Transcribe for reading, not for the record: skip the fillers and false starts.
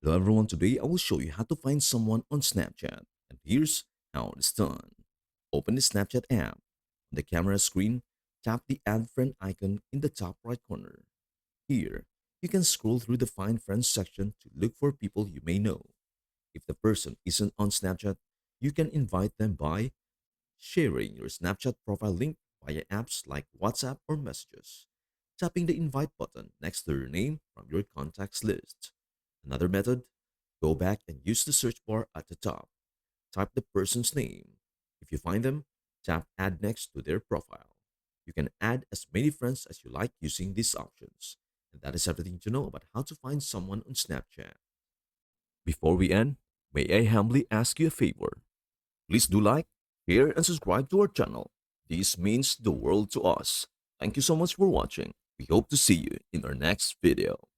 Hello everyone, today I will show you how to find someone on Snapchat. And here's how it's done. Open the Snapchat app. On the camera screen, tap the Add Friend icon in the top right corner. Here, you can scroll through the Find Friends section to look for people you may know. If the person isn't on Snapchat, you can invite them by sharing your Snapchat profile link via apps like WhatsApp or Messages. Tapping the invite button next to your name from your contacts list. Another method, go back and use the search bar at the top. Type the person's name. If you find them, tap add next to their profile. You can add as many friends as you like using these options. And that is everything to know about how to find someone on Snapchat. Before we end, may I humbly ask you a favor? Please do like, share, and subscribe to our channel. This means the world to us. Thank you so much for watching. We hope to see you in our next video.